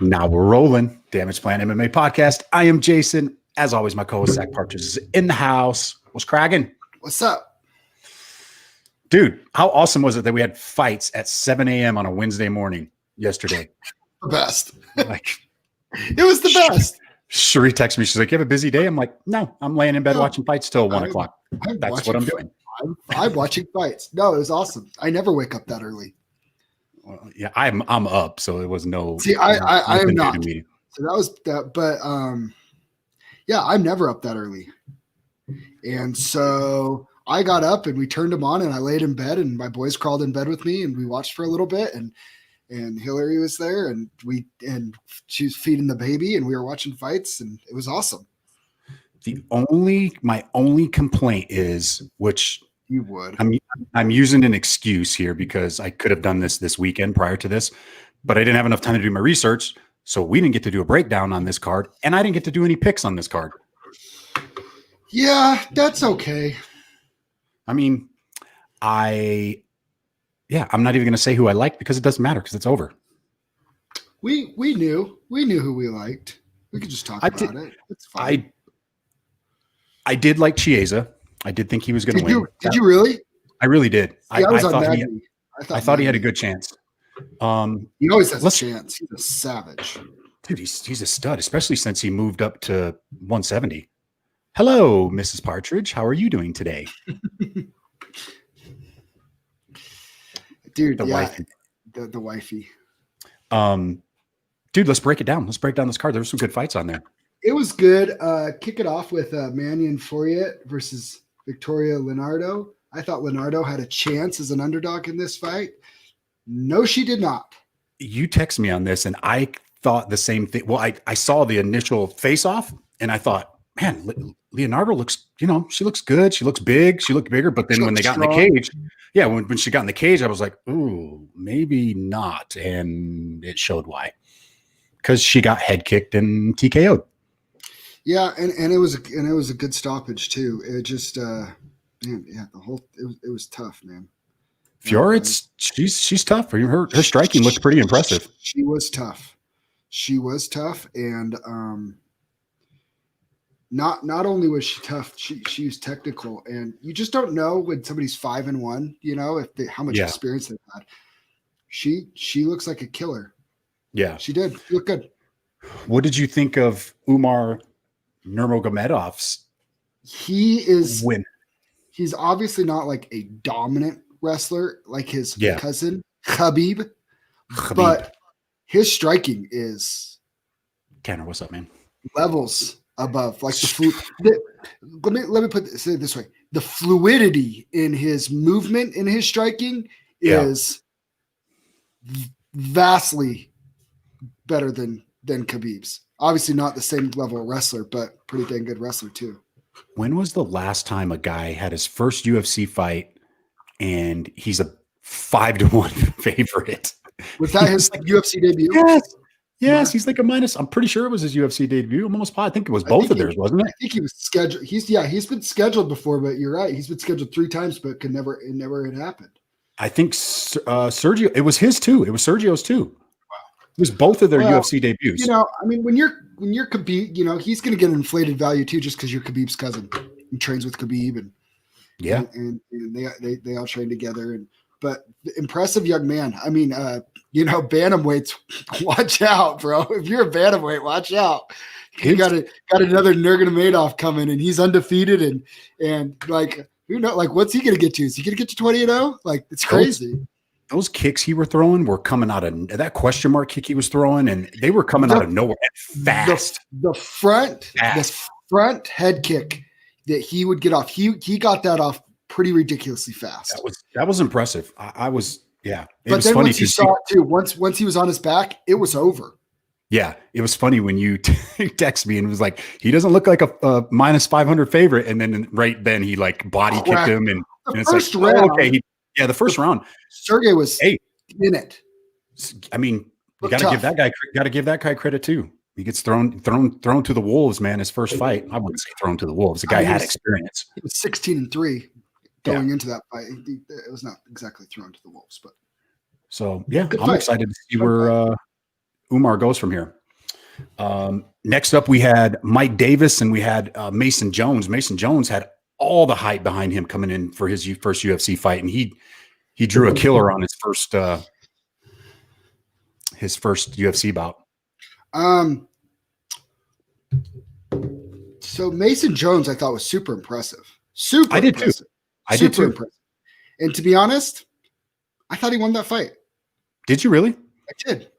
Now we're rolling. Damage Plan MMA podcast. I am Jason. As always, my co-host Zach Partridge is in the house. What's cracking? What's up? Dude, how awesome was it that we had fights at 7 a.m. on a Wednesday morning yesterday? The best. Like, it was the best. Sheree texted me. She's like, you have a busy day? I'm like, no, I'm laying in bed watching fights till 1 o'clock. That's what I'm doing. I'm watching fights. No, it was awesome. I never wake up that early. Well, yeah, I'm up, so it was no. See, I am not. So that was that, but yeah, I'm never up that early. And so I got up and we turned them on and I laid in bed and my boys crawled in bed with me and we watched for a little bit and Hillary was there and she was feeding the baby and we were watching fights and it was awesome. My only complaint is, which you would, I'm using an excuse here because I could have done this weekend prior to this, but I didn't have enough time to do my research. So we didn't get to do a breakdown on this card and I didn't get to do any picks on this card. Yeah, that's okay. I mean, I'm not even going to say who I like because it doesn't matter because it's over. We knew who we liked. We could just talk about it. It's fine. I did like Chiesa. I did think he was going to win. Did you really? I really did. See, I thought Magny. I thought he had a good chance. He always has a chance. He's a savage. Dude, he's a stud, especially since he moved up to 170. Hello, Mrs. Partridge. How are you doing today? Dude, wifey. The wifey. Dude, let's break it down. Let's break down this card. There were some good fights on there. It was good. Kick it off with Magny and Fourier versus Victoria Leonardo. I thought Leonardo had a chance as an underdog in this fight. No, she did not. You text me on this, and I thought the same thing. Well, I saw the initial face-off, and I thought, man, Leonardo looks, she looks good. She looks big. She looked bigger. But then when they got in the cage, when she got in the cage, I was like, ooh, maybe not. And it showed why. Because she got head kicked and TKO'd. Yeah, and it was a good stoppage too. It just it was tough, man. Fiorez, she's tough. Her striking looked pretty impressive. She was tough. And not only was she tough, she was technical, and you just don't know when somebody's 5-1, how much experience they've had. She looks like a killer. Yeah, she did. She looked good. What did you think of Umar Nurmagomedov's win? He's obviously not like a dominant wrestler like his cousin Khabib, but his striking is Tanner. What's up, man? Levels above, like let me say it this way: the fluidity in his movement, in his striking, is vastly better than Khabib's. Obviously, not the same level of wrestler, but pretty dang good wrestler too. When was the last time a guy had his first UFC fight and he's a 5-1 favorite? Was that his UFC debut? Yes, he's like a minus. I'm pretty sure it was his UFC debut. I'm almost positive. I think it was both of theirs, wasn't it? I think he was scheduled. He's been scheduled before, but you're right. He's been scheduled 3 times, but it never had happened. I think Sergio. It was his too. It was Sergio's too. It was both of their UFC debuts. When you're Khabib, he's going to get an inflated value too, just because you're Khabib's cousin. He trains with Khabib, and they all train together. But impressive young man. I mean, bantamweights, watch out, bro. If you're a bantamweight, watch out. You got another Nurmagomedov coming, and he's undefeated, and like who knows? Like, what's he going to get to? Is he going to get to 20-0? Like, it's crazy. Those kicks he were throwing were coming out of that question mark kick he was throwing, and they were coming out of nowhere fast. The front head kick that he would get off, he got that off pretty ridiculously fast. That was impressive. I was. It but was then funny once you saw it too, once he was on his back, it was over. Yeah, it was funny when you text me and it was like, he doesn't look like a minus 500 favorite, and then right then he like body kicked him, and it's first like, round, okay, the first round, Sergey was in it. I mean, you got to give that guy credit too. He gets thrown to the wolves, man. His first fight, I wouldn't say thrown to the wolves. The guy had experience. He was 16-3 going into that fight. It was not exactly thrown to the wolves, but so I'm excited to see where Umar goes from here. Next up, we had Mike Davis and we had Mason Jones. Mason Jones had all the hype behind him coming in for his first UFC fight, and he drew a killer on his first UFC bout. So Mason Jones, I thought was super impressive. I did too. Impressive. And to be honest, I thought he won that fight. Did you really? I did.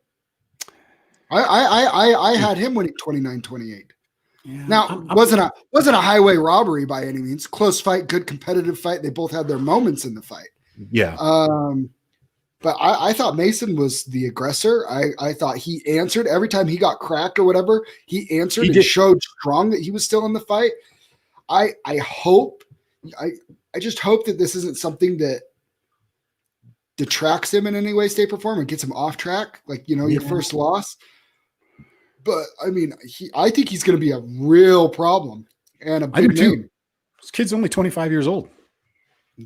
I had him winning 29-28. Yeah, now, wasn't a highway robbery by any means. Close fight, good competitive fight. They both had their moments in the fight. Yeah. But I thought Mason was the aggressor. I thought he answered every time he got cracked or whatever. He answered and showed strong that he was still in the fight. I just hope that this isn't something that detracts him in any way, shape, or form and gets him off track. Like, your first loss. But I mean, I think he's going to be a real problem and a big name. This kid's only 25 years old.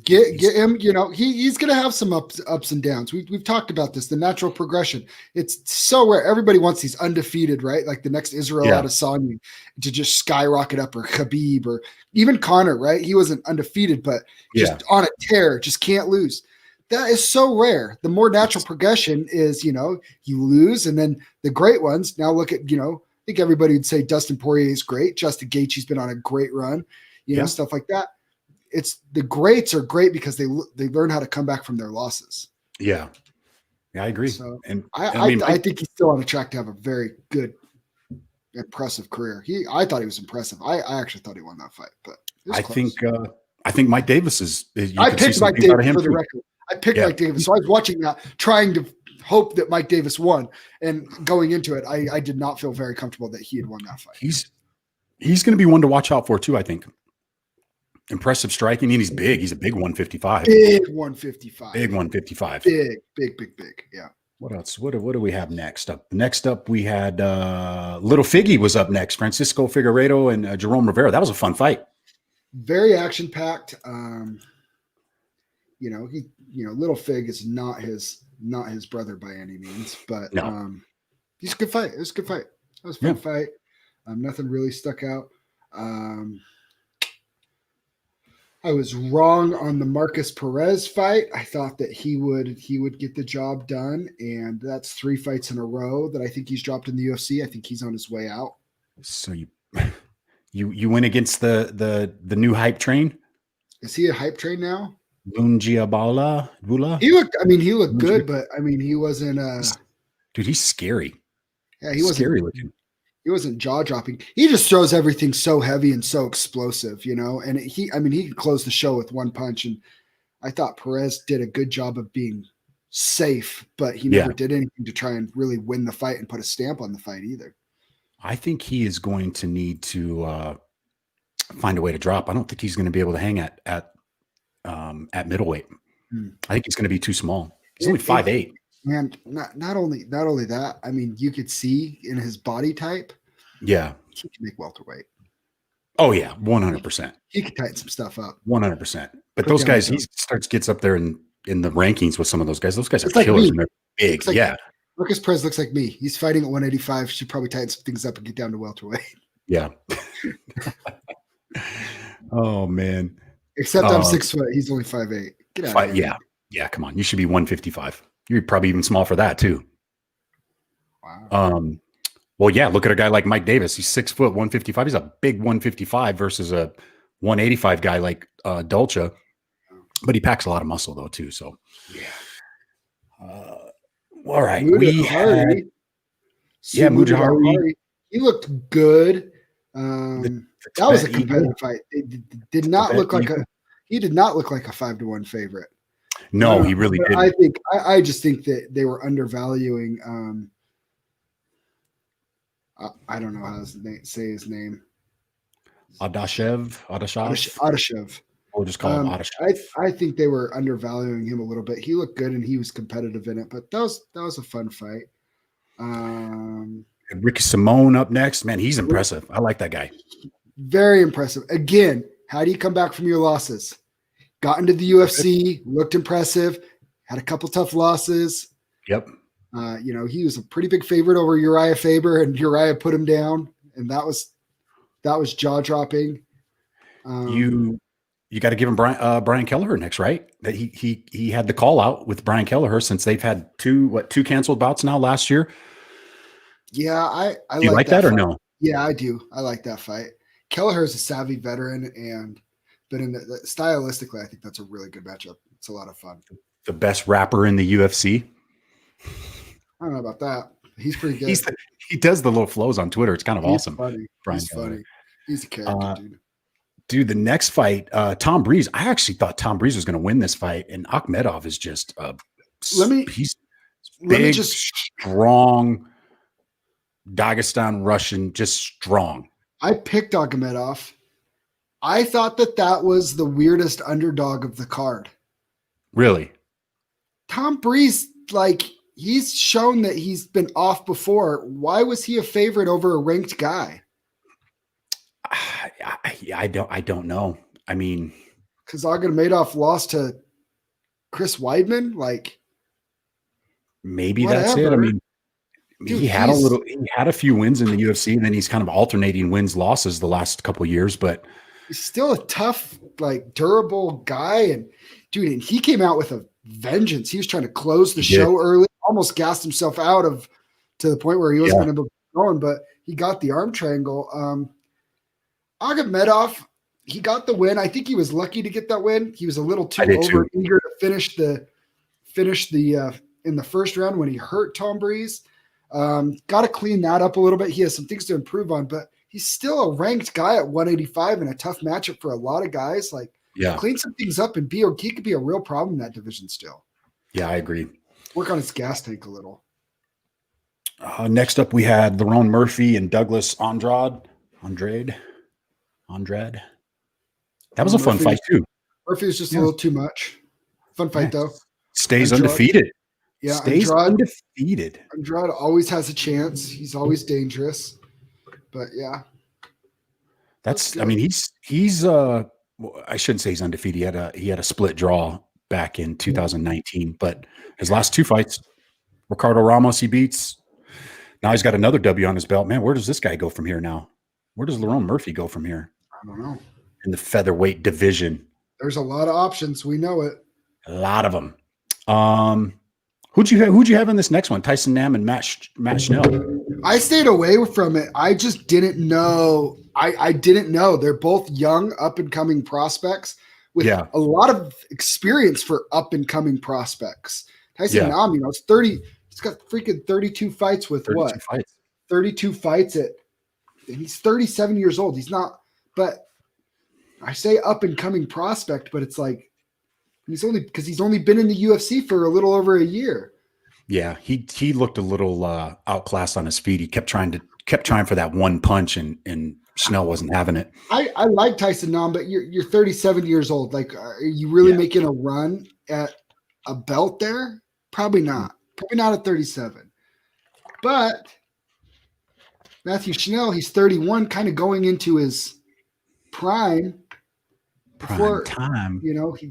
Get him, he's going to have some ups and downs. We've talked about this, the natural progression. It's so rare. Everybody wants these undefeated, right? Like the next Israel Adesanya to just skyrocket up, or Khabib, or even Conor, right? He wasn't undefeated, but just on a tear, just can't lose. That is so rare. The more natural progression is, you lose, and then the great ones. Now look at, I think everybody would say Dustin Poirier is great. Justin Gaethje's been on a great run, stuff like that. It's the greats are great because they learn how to come back from their losses. Yeah, I agree. So, and I think he's still on a track to have a very good, impressive career. I thought he was impressive. I actually thought he won that fight, but I think Mike Davis is. I picked Mike Davis for the record. I picked Mike Davis, so I was watching that, trying to hope that Mike Davis won, and going into it, I did not feel very comfortable that he had won that fight. He's going to be one to watch out for too, I think. Impressive striking, and he's big. He's a big 155. Big 155. Big 155. Big. Yeah. What else? What do we have next up? Next up, we had Little Figgy was up next. Francisco Figueiredo and Jerome Rivera. That was a fun fight. Very action packed. Little Fig is not his brother by any means, but he's a good fight. It was a good fight. That was a fun fight. Nothing really stuck out. I was wrong on the Marcus Perez fight. I thought that he would get the job done, and that's 3 fights in a row that I think he's dropped in the UFC. I think he's on his way out. So you went against the new hype train? Is he a hype train now? Lungiabala Bula? He looked good, but he wasn't dude, he's scary. Yeah, he wasn't scary looking. He wasn't jaw dropping. He just throws everything so heavy and so explosive, and he could close the show with one punch. And I thought Perez did a good job of being safe, but he never did anything to try and really win the fight and put a stamp on the fight either. I think he is going to need to find a way to drop. I don't think he's going to be able to hang at middleweight. I think he's going to be too small. He's only 5'8". Man, not only that, you could see in his body type. Yeah. He can make welterweight. Oh yeah, 100%. He could tighten some stuff up. 100%. But those guys, gets up there in the rankings with some of those guys. Those guys are killers and they're big. Marcus Perez looks like me. He's fighting at 185. Should probably tighten some things up and get down to welterweight. Yeah. Oh man. Except I'm 6 foot. He's only 5'8". Get out of here. Yeah. Come on. You should be 155. You're probably even small for that too. Wow. Well, yeah. Look at a guy like Mike Davis. He's 6 foot, 155. He's a big 155 versus a 185 guy like Dolce, but he packs a lot of muscle though too. So all right. Mujahari. He looked good. That was a competitive fight. It did not look like he did not look like a 5-1 favorite. No, he really didn't. I just think that they were undervaluing. I don't know how to say his name. Adashev. We'll just call him Adashev. I think they were undervaluing him a little bit. He looked good and he was competitive in it, but that was a fun fight. Ricky Simone up next. Man, he's impressive. I like that guy. Very impressive. Again, how do you come back from your losses? Got into the UFC, looked impressive, had a couple tough losses. Yep. He was a pretty big favorite over Uriah Faber, and Uriah put him down, and that was jaw dropping. You got to give him Brian Kelleher next, right? That he had the call out with Brian Kelleher since they've had two canceled bouts now last year. Yeah, I do you like that or no? Yeah, I do. I like that fight. Kelleher is a savvy veteran, but stylistically, I think that's a really good matchup. It's a lot of fun. The best rapper in the UFC. I don't know about that. He's pretty good. He does the little flows on Twitter. It's kind of awesome. Funny. He's funny. He's a character, dude. Dude, the next fight, Tom Breeze. I actually thought Tom Breeze was going to win this fight, and Akhmedov is just he's big, strong, Dagestan Russian, just strong. I picked Akhmedov. I thought that was the weirdest underdog of the card. Really? Tom Breeze, he's shown that he's been off before. Why was he a favorite over a ranked guy? I don't know. I mean, because Akhmedov lost to Chris Weidman, maybe whatever. That's it. I mean, dude, he had a few wins in the UFC, and then he's kind of alternating wins losses the last couple of years. But he's still a tough, durable guy, and he came out with a vengeance. He was trying to close the show early, almost gassed himself out to the point where he wasn't able to keep going, but he got the arm triangle. Akhmedov, he got the win. I think he was lucky to get that win. He was a little too eager to finish the in the first round when he hurt Tom Breeze. Got to clean that up a little bit. He has some things to improve on, but he's still a ranked guy at 185 and a tough matchup for a lot of guys. Clean some things up and he could be a real problem in that division still. Yeah, I agree. Work on his gas tank a little. Next up, we had Lerone Murphy and Douglas Andrade. That was a fun fight too. Murphy was just a little too much. Fun fight though. Stays undefeated. Yeah, stays undefeated. Andrade always has a chance. He's always dangerous. But yeah. I mean, he's I shouldn't say he's undefeated. He had a split draw back in 2019, but his last two fights, Ricardo Ramos he beats. Now he's got another W on his belt. Man, where does this guy go from here now? Where does Lerone Murphy go from here? I don't know. In the featherweight division. There's a lot of options. We know it. A lot of them. Who'd you have in this next one? Tyson Nam and Matt Schnell. I stayed away from it. I just didn't know. I didn't know. They're both young, up-and-coming prospects with a lot of experience for up-and-coming prospects. Tyson Nam, it's 30. He's got freaking 32 fights with 32 fights and he's 37 years old. He's not, but I say up-and-coming prospect, but it's he's only been in the UFC for a little over a year. Yeah, he looked a little outclassed on his feet. He kept trying for that one punch, and Schnell wasn't having it. I like Tyson Nam, but you're 37 years old. Are you really making a run at a belt there? Probably not. Probably not at 37. But Matthew Schnell, he's 31, kind of going into his prime. Time.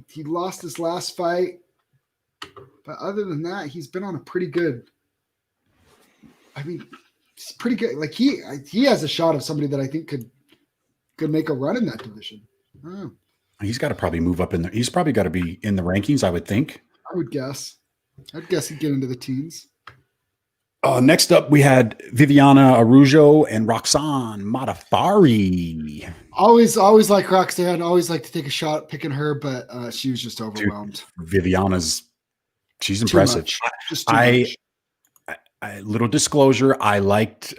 He lost his last fight. But other than that, he's been on a pretty good. I mean, he's pretty good. He has a shot of somebody that I think could make a run in that division. He's got to probably move up in there. He's probably got to be in the rankings, I would think. I would guess. I'd guess he'd get into the teens. Next up, we had Viviana Araujo and Roxanne Modafferi. Always like Roxanne. Always like to take a shot at picking her, but she was just overwhelmed. Dude, she's impressive. Just too much. Little disclosure, I liked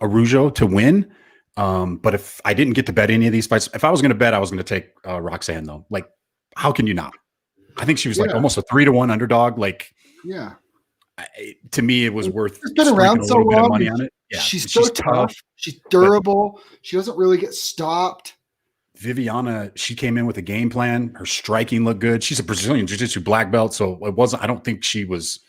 Araujo to win. But if I didn't get to bet any of these fights, if I was going to bet, I was going to take Roxanne though. How can you not? I think she was almost a 3-1 underdog. To me, it was worth. She's been around so long. Money on it. Yeah, she's so tough. She's durable. She doesn't really get stopped. Viviana, she came in with a game plan. Her striking looked good. She's a Brazilian jiu-jitsu black belt, so it wasn't. I don't think she was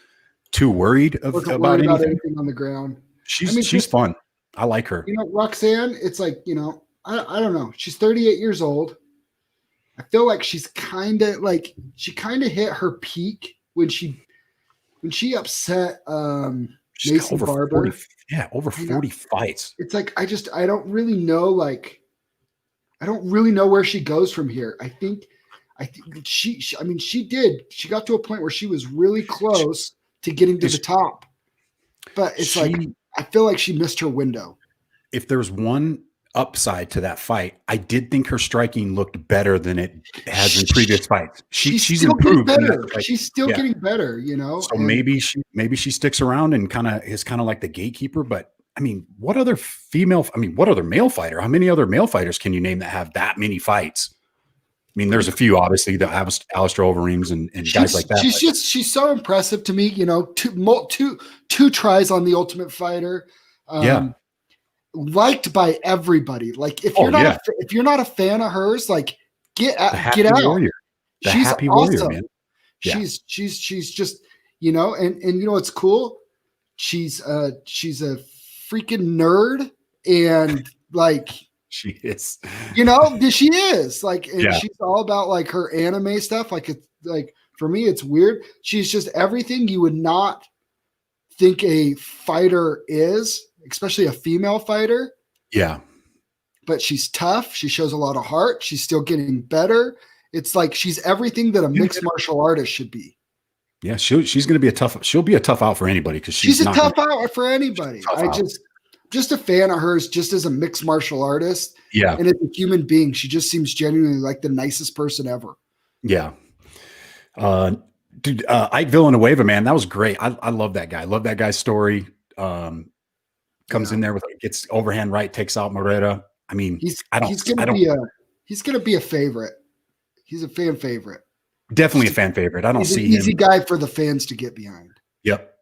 too worried about anything on the ground. She's fun. I like her. Roxanne. It's I don't know. She's 38 years old. I feel like she's kind of hit her peak when she when she upset She's got Macy over Barber. 40, yeah, over 40 fights. It's like I don't really know, like I don't really know where she goes from here. I think I mean she got to a point where she was really close to getting to the top. But it's like I feel like she missed her window. If there's one upside to that fight, I did think her striking looked better than it has in previous fights. She's still improved. getting better. She's still getting better, you know. So maybe she sticks around and is kind of like the gatekeeper. But I mean, what other male fighter? How many other male fighters can you name that have that many fights? I mean, there's a few, obviously, the Alistair Overeems and guys like that. She's so impressive to me. You know, two tries on the Ultimate Fighter. Liked by everybody. Like if you're not a fan of hers, like get out. Warrior. She's happy awesome. Warrior, man. Yeah. She's just, you know, and you know what's cool? She's a freaking nerd, and like she is, you know, she is like, and she's all about like her anime stuff. Like it's like for me, it's weird. She's just everything you would not think a fighter is, especially a female fighter. Yeah. But she's tough. She shows a lot of heart. She's still getting better. It's like she's everything that a mixed martial artist should be. Yeah, she's going to be she'll be a tough out for anybody because she's a tough out for anybody. Just a fan of hers, just as a mixed martial artist. Yeah. And as a human being, she just seems genuinely like the nicest person ever. Yeah. Dude, Ike Villanueva, man, that was great. I love that guy. I love that guy's story. Comes in there gets overhand right, takes out Moreta. I mean, he's gonna be a favorite. He's a fan favorite. Definitely a fan favorite. I don't see him. He's an easy guy for the fans to get behind. Yep.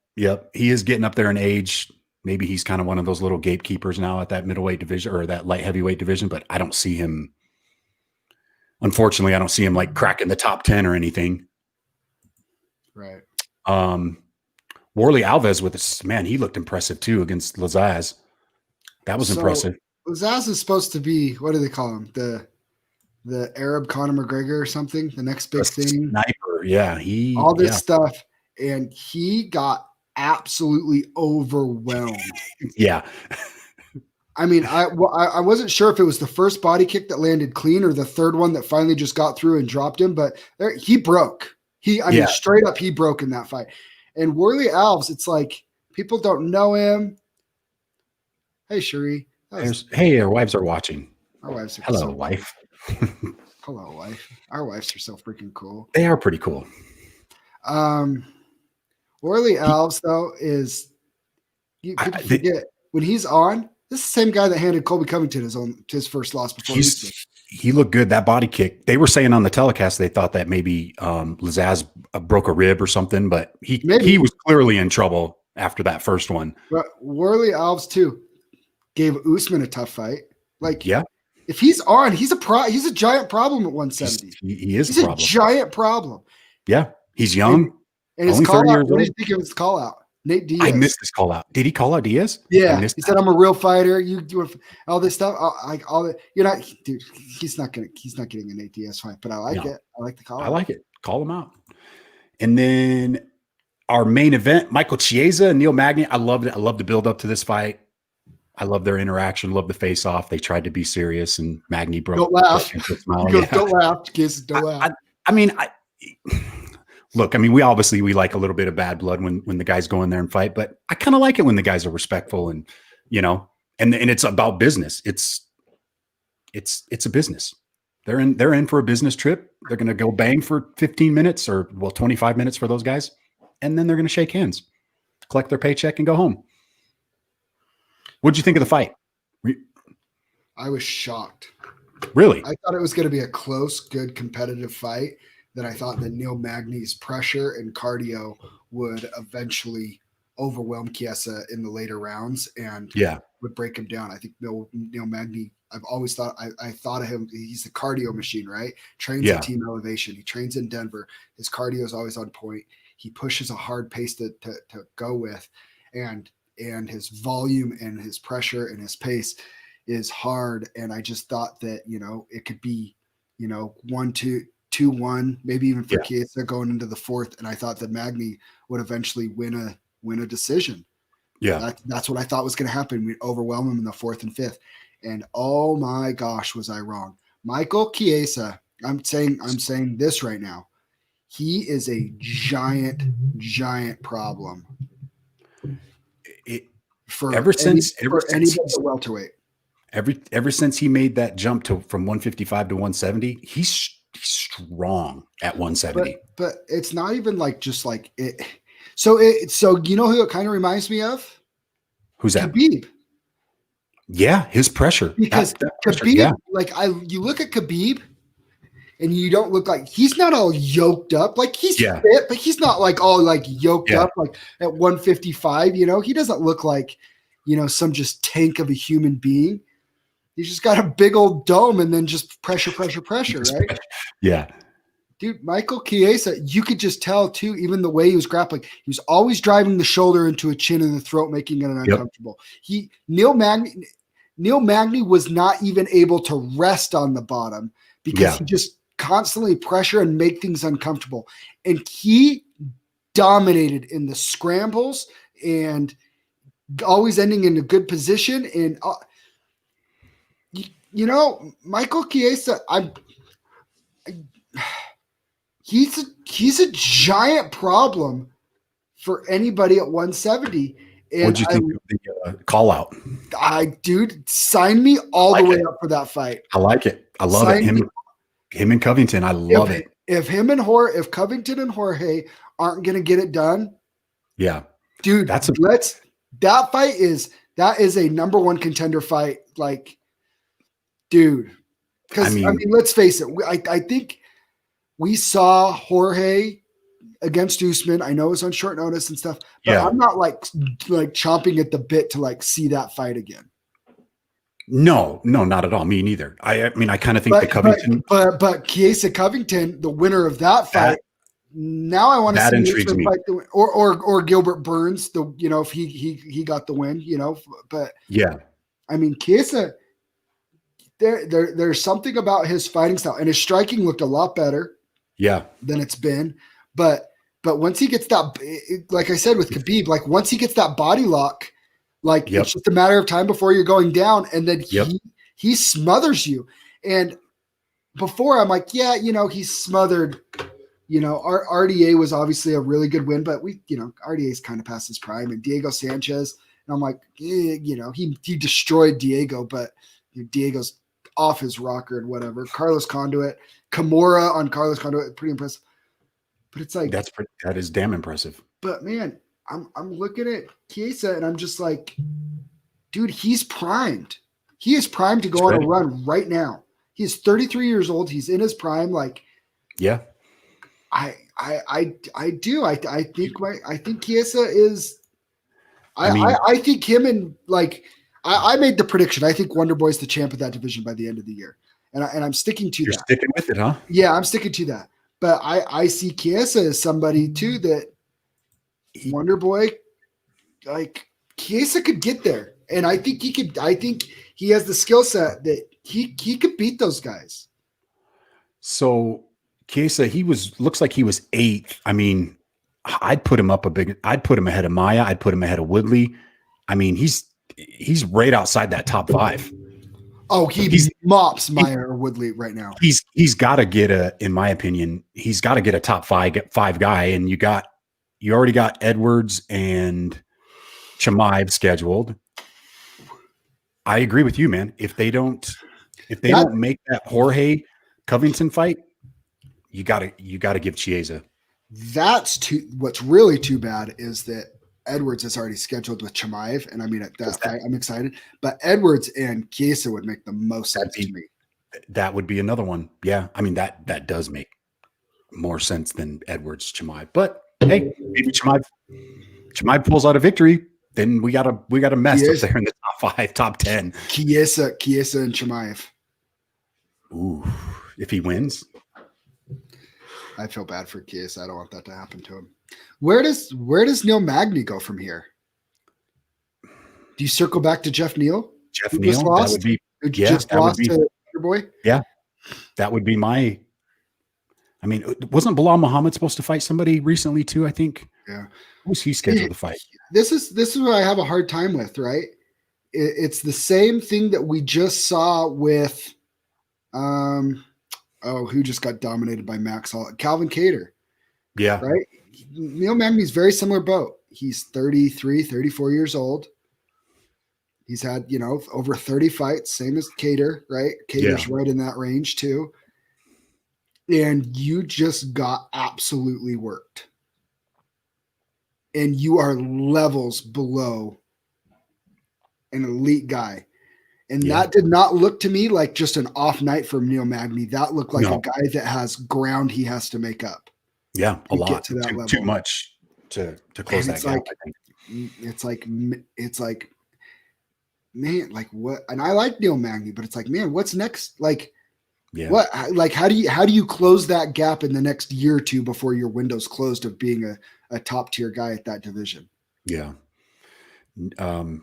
He is getting up there in age. Maybe he's kind of one of those little gatekeepers now at that middleweight division or that light heavyweight division, but I don't see him. Unfortunately, I don't see him like cracking the top 10 or anything. Right. Warley Alves with this, man, he looked impressive too against Lazaz. That was impressive. Lazaz is supposed to be, what do they call him? The Arab Conor McGregor or something, the next big thing. Sniper, yeah. All this stuff. And he got absolutely overwhelmed. Yeah. I mean, I wasn't sure if it was the first body kick that landed clean or the third one that finally just got through and dropped him, but he broke. I mean, straight up, he broke in that fight. And Warley Alves, it's like people don't know him. Hey, Cherie. Hey, our wives are watching. Our wives are Hello, wife. Hello, wife. Our wives are so freaking cool. They are pretty cool. Warley Alves, though, is people forget when he's on. This is the same guy that handed Colby Covington his first loss before. He looked good. That body kick. They were saying on the telecast they thought that maybe Lazaz broke a rib or something, but he was clearly in trouble after that first one. But Warley Alves too gave Usman a tough fight. Like, if he's on, he's a giant problem at 170. He is a giant problem. Yeah, he's young. And his call out. What did you think of his call out? Nate Diaz. I missed his call out. Did he call out Diaz? Yeah, he said, "I'm a real fighter. You do all this stuff. You're not, dude. He's not getting a Nate Diaz fight, but I like it. I like the call. I like it. Call him out. And then our main event, Michael Chiesa and Neil Magny. I loved it. I love the build up to this fight. I love their interaction. Love the face off. They tried to be serious, and Magny broke. Don't laugh. Don't laugh, kids. Don't laugh. Look, I mean, we like a little bit of bad blood when the guys go in there and fight, but I kind of like it when the guys are respectful and, you know, and it's about business. It's a business. They're in for a business trip. They're going to go bang for 15 minutes or 25 minutes for those guys. And then they're going to shake hands, collect their paycheck and go home. What'd you think of the fight? I was shocked. Really? I thought it was going to be a close, good, competitive fight. That I thought that Neil Magny's pressure and cardio would eventually overwhelm Chiesa in the later rounds and would break him down. I think Neil Magny, I've always thought, I thought of him, he's the cardio machine, right? Trains at Team Elevation. He trains in Denver. His cardio is always on point. He pushes a hard pace to go with. And his volume and his pressure and his pace is hard. And I just thought that, you know, it could be, you know, 1-2, 2-1, maybe even for Chiesa going into the fourth. And I thought that Magny would eventually win a decision. Yeah. That's what I thought was going to happen. We'd overwhelm him in the fourth and fifth. And oh my gosh, was I wrong. Michael Chiesa, I'm saying this right now. He is a giant problem. Ever since welterweight. Ever since he made that jump from 155 to 170, he's strong at 170. But it's not even like just like it. So you know who it kind of reminds me of? Who's that? Khabib. Yeah, his pressure. Because Khabib, you look at Khabib, and you don't look like he's not all yoked up. Like he's fit, but he's not like all like yoked up like at 155. You know, he doesn't look like some just tank of a human being. He's just got a big old dome and then just pressure, right? Yeah. Dude, Michael Chiesa, you could just tell too, even the way he was grappling, he was always driving the shoulder into a chin and the throat, making it uncomfortable. Neil Magny was not even able to rest on the bottom because he just constantly pressure and make things uncomfortable. And he dominated in the scrambles and always ending in a good position. And, Michael Chiesa, he's a giant problem for anybody at 170. And what'd you think of the call out? Dude, sign me all the way up for that fight. I like it. I love it. Him and Covington. I love it. If Covington and Jorge aren't going to get it done. Yeah. Dude, that fight is a number one contender fight. Like, dude, because I mean, let's face it. I think we saw Jorge against Usman. I know it's on short notice and stuff, but I'm not like chomping at the bit to like see that fight again. No, not at all. Me neither. I mean, I kind of think the Covington, but Chiesa Covington, the winner of that fight. Now I want to see intrigues me. Fight or Gilbert Burns. If he got the win, but I mean, Chiesa. There's something about his fighting style, and his striking looked a lot better. Than it's been, but once he gets that, like I said with Khabib, like once he gets that body lock, like it's just a matter of time before you're going down, and then he smothers you. And before I'm like, he's smothered. Our RDA was obviously a really good win, but RDA's kind of past his prime, and Diego Sanchez, and I'm like, he destroyed Diego, but Diego's off his rocker and whatever. Carlos Conduit, Kimura on Carlos Conduit, pretty impressive. But it's like that is damn impressive. But man, I'm looking at Chiesa and I'm just like, dude, he's primed. He is primed to go on a run right now. He's 33 years old. He's in his prime. Like, I do. I think Chiesa is. I think him and like. I made the prediction. I think Wonder Boy's the champ of that division by the end of the year. And I'm sticking to that. You're sticking with it, huh? Yeah, I'm sticking to that. But I see Chiesa as somebody too that Wonder Boy, like Chiesa could get there. And I think he could. I think he has the skill set that he could beat those guys. So Chiesa, looks like he was 8th. I mean, I'd put him ahead of Maya. I'd put him ahead of Woodley. I mean, he's right outside that top 5. Oh, he mops Maya or Woodley right now. He's got to get in my opinion, he's got to get a top 5 guy. And you already got Edwards and Chimaev scheduled. I agree with you, man. If they don't make that Jorge Covington fight, you gotta give Chiesa. What's really too bad is that Edwards is already scheduled with Chimaev, and I mean at that fight, I'm excited. But Edwards and Chiesa would make the most sense to me. That would be another one. Yeah, I mean that does make more sense than Edwards Chimaev. But hey, maybe Chimaev pulls out a victory, then we got a mess up there in the top 5, top 10. Chiesa and Chimaev. Ooh, if he wins, I feel bad for Chiesa. I don't want that to happen to him. Where does Neil Magny go from here? Do you circle back to Jeff Neal? Jeff Neal, that would be just lost to Wonder Boy. Yeah, that would be my. I mean, wasn't Bilal Muhammad supposed to fight somebody recently too? I think. Yeah. Who was he scheduled to fight? This is what I have a hard time with, right? It's the same thing that we just saw with, who just got dominated by Max Hall? Calvin Kattar. Yeah. Right? Neil Magny's very similar boat. He's 33, 34 years old. He's had, over 30 fights, same as Kattar, right? Cater's right in that range too. And you just got absolutely worked. And you are levels below an elite guy. And that did not look to me like just an off night from Neil Magny. That looked like a guy that has ground he has to make make up. Yeah, a lot. Get to that level. Too much to close that gap, I think. It's like, man, like what? And I like Neil Magny, but it's like, man, what's next? Like, what? Like, how do you close that gap in the next year or two before your window's closed of being a top tier guy at that division? Yeah. The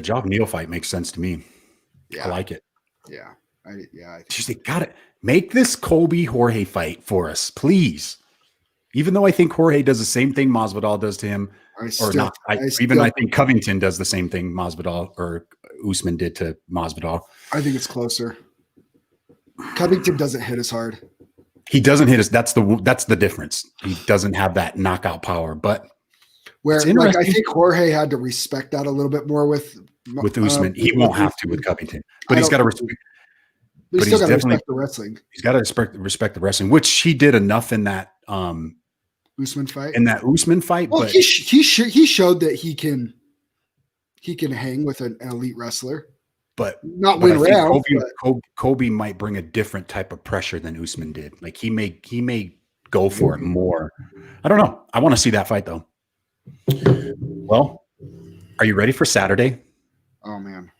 Job Neal fight makes sense to me. Yeah. I like it. Yeah. They got it. Make this Colby Jorge fight for us, please. Even though I think Jorge does the same thing Masvidal does to him, I think Covington does the same thing Masvidal or Usman did to Masvidal. I think it's closer. Covington doesn't hit as hard. He doesn't hit us. That's the difference. He doesn't have that knockout power. But where like I think Jorge had to respect that a little bit more with Usman. He won't have to with Covington, but he's got to respect. But he's still got to respect the wrestling. He's got to respect the wrestling, which he did enough in that Usman fight. Well, but he showed that he can hang with an elite wrestler, but not win rounds. Colby might bring a different type of pressure than Usman did. Like he may go for it more. I don't know. I want to see that fight though. Well, are you ready for Saturday? Oh man.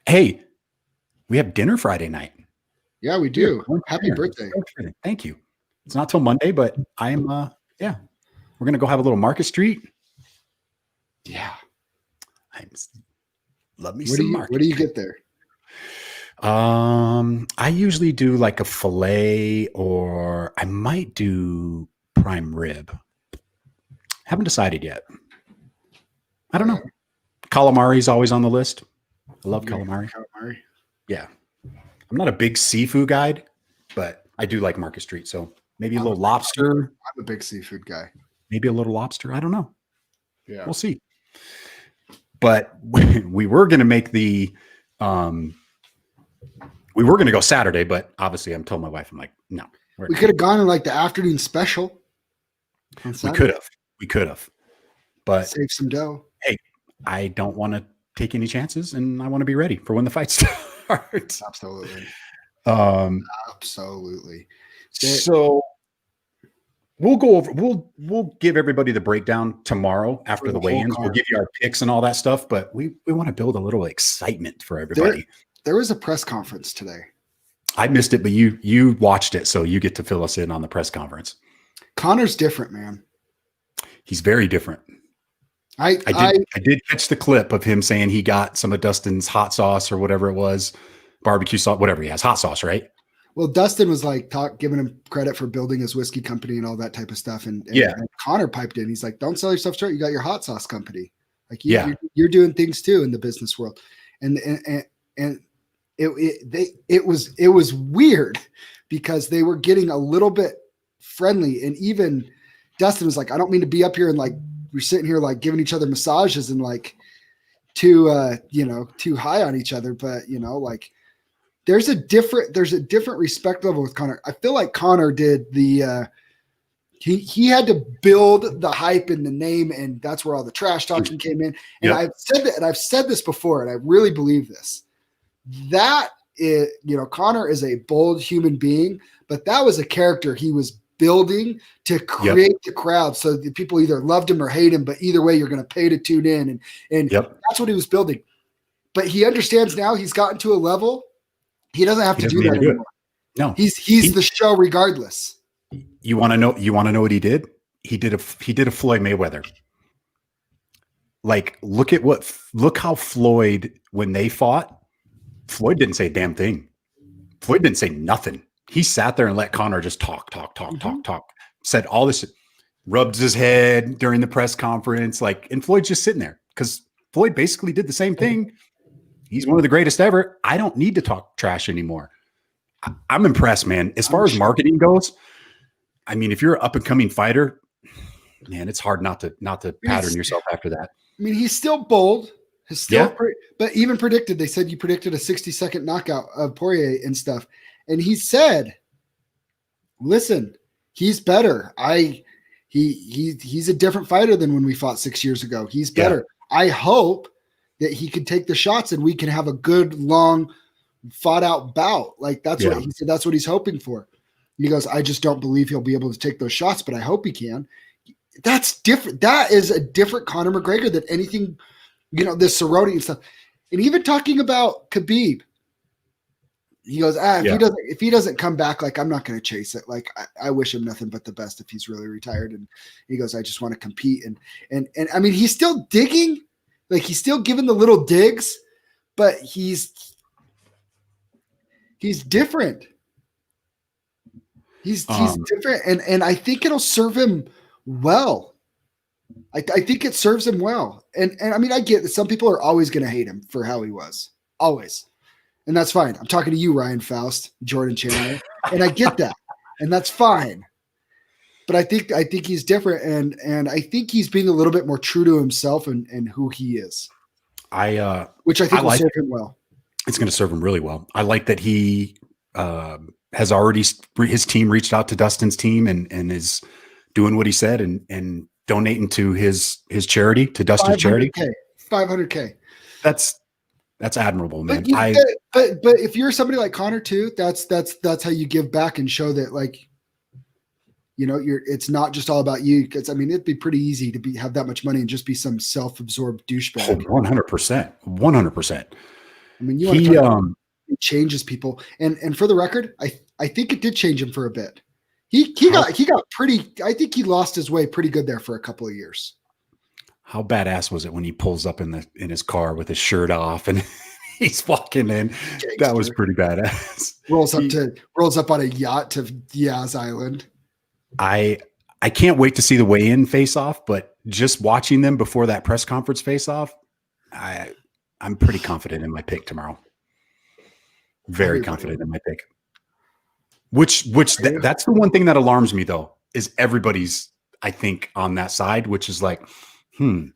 Hey, we have dinner Friday night. Yeah, we do. Happy birthday. Thank you. It's not till Monday, but I am, we're going to go have a little Market Street. Yeah. Love me some Market. What do you get there? I usually do like a filet or I might do prime rib. Haven't decided yet. I don't know. Calamari is always on the list. I love calamari. Yeah. I'm not a big seafood guy, but I do like Market Street. So maybe a little lobster. I'm a big seafood guy. Maybe a little lobster. I don't know. Yeah. We'll see. But we were going to make we were going to go Saturday, but obviously I'm telling my wife, I'm like, no. We could have gone in like the afternoon special. We could have. But save some dough. Hey, I don't want to take any chances and I want to be ready for when the fight starts. Absolutely. Absolutely. So we'll go over, we'll give everybody the breakdown tomorrow after the weigh-ins. We'll give you our picks and all that stuff, but we want to build a little excitement for everybody. There was a press conference today. I missed it, but you watched it, so you get to fill us in on the press conference. Connor's different, man. He's very different. I did catch the clip of him saying he got some of Dustin's hot sauce or whatever it was, barbecue sauce, whatever he has, hot sauce, right? Well, Dustin was like giving him credit for building his whiskey company and all that type of stuff. And Connor piped in. He's like, "Don't sell yourself short. You got your hot sauce company. Like, you're doing things too in the business world." And it was weird because they were getting a little bit friendly, and even Dustin was like, "I don't mean to be up here and like we're sitting here like giving each other massages and like too high on each other, but like." There's a different respect level with Connor. I feel like Connor did he had to build the hype and the name, and that's where all the trash talking came in. And I've said that, and I've said this before, and I really believe this. That is, Connor is a bold human being, but that was a character he was building to create the crowd, so that people either loved him or hate him. But either way, you're going to pay to tune in, and that's what he was building. But he understands now. He's gotten to a level. He doesn't have to do that anymore. No, he's the show regardless. You want to know what he did? He did a Floyd Mayweather. Like, look how Floyd, when they fought, Floyd didn't say a damn thing. Floyd didn't say nothing. He sat there and let Conor just talk. Said all this, rubbed his head during the press conference. And Floyd's just sitting there because Floyd basically did the same thing. He's one of the greatest ever. I don't need to talk trash anymore. I'm impressed, man. As far as marketing goes, I mean, if you're an up and coming fighter, man, it's hard not to pattern yourself after that. I mean, he's still bold. But even they said you predicted a 60-second knockout of Poirier and stuff. And he said, listen, he's better. He's a different fighter than when we fought 6 years ago. He's better. Yeah. I hope that he can take the shots and we can have a good, long, fought out bout. That's what he said. That's what he's hoping for. And he goes, I just don't believe he'll be able to take those shots, but I hope he can. That's different. That is a different Conor McGregor than anything, this Cerrone and stuff. And even talking about Khabib, he goes, if he doesn't come back, I'm not going to chase it. I wish him nothing but the best if he's really retired. And he goes, I just want to compete. And I mean, he's still digging, he's still giving the little digs, but he's different. He's different. And I think it'll serve him well. I think it serves him well. And I mean, I get that some people are always going to hate him for how he was. Always. And that's fine. I'm talking to you, Ryan Faust, Jordan Chandler, and I get that. And that's fine. But I think he's different, and I think he's being a little bit more true to himself and who he is. Which I think will serve him well. It's going to serve him really well. I like that he has already, his team reached out to Dustin's team and is doing what he said and donating to his charity, to Dustin's charity. $500K. That's admirable, man. But if you're somebody like Conor too, that's how you give back and show that it's not just all about you. Because I mean, it'd be pretty easy to have that much money and just be some self-absorbed douchebag. 100%. I mean, he changes people, and for the record, I think it did change him for a bit. He got pretty. I think he lost his way pretty good there for a couple of years. How badass was it when he pulls up in his car with his shirt off and he's walking in? Gangster. That was pretty badass. Rolls up on a yacht to Yaz Island. I can't wait to see the weigh-in face-off, but just watching them before that press conference face-off, I'm pretty confident in my pick tomorrow. Very confident in my pick. That's the one thing that alarms me though, is everybody's, I think, on that side, which is am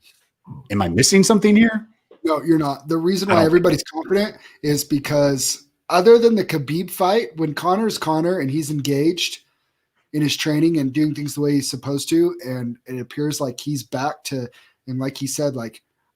I missing something here? No, you're not. The reason why everybody's confident is because other than the Khabib fight, when Conor's Conor and he's engaged in his training and doing things the way he's supposed to, and it appears like he's back to, and like he said,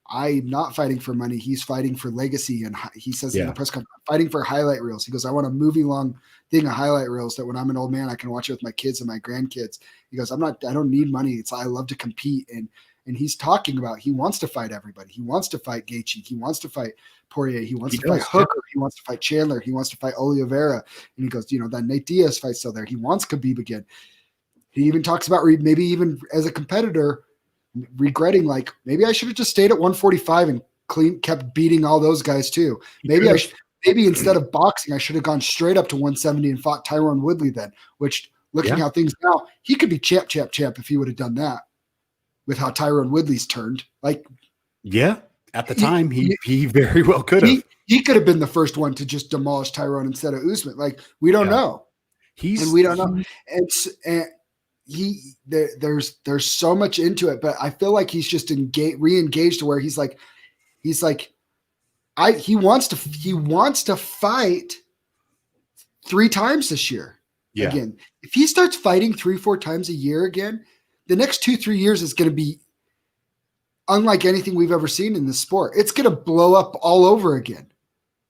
I'm not fighting for money. He's fighting for legacy. And he says in the press conference, fighting for highlight reels. He goes, I want a movie long thing of highlight reels that when I'm an old man, I can watch it with my kids and my grandkids. He goes, I don't need money. I love to compete. And he's talking about, he wants to fight everybody. He wants to fight Gaethje. He wants to fight Poirier. He wants to fight Hooker. He wants to fight Chandler. He wants to fight Oliveira. And he goes, that Nate Diaz fight's still there. He wants Khabib again. He even talks about maybe even as a competitor, regretting maybe I should have just stayed at 145 and kept beating all those guys too. Maybe instead of boxing, I should have gone straight up to 170 and fought Tyron Woodley then, which looking how things now, he could be champ if he would have done that with how Tyron Woodley's turned. At the time he very well could have. He could have been the first one to just demolish Tyron instead of Usman. We don't know. We don't know. And there's so much into it, but I feel like he's just re-engaged to where he wants to fight 3 times this year. Yeah. Again, if he starts fighting 3-4 times a year again, the next 2-3 years is going to be unlike anything we've ever seen in this sport. It's going to blow up all over again.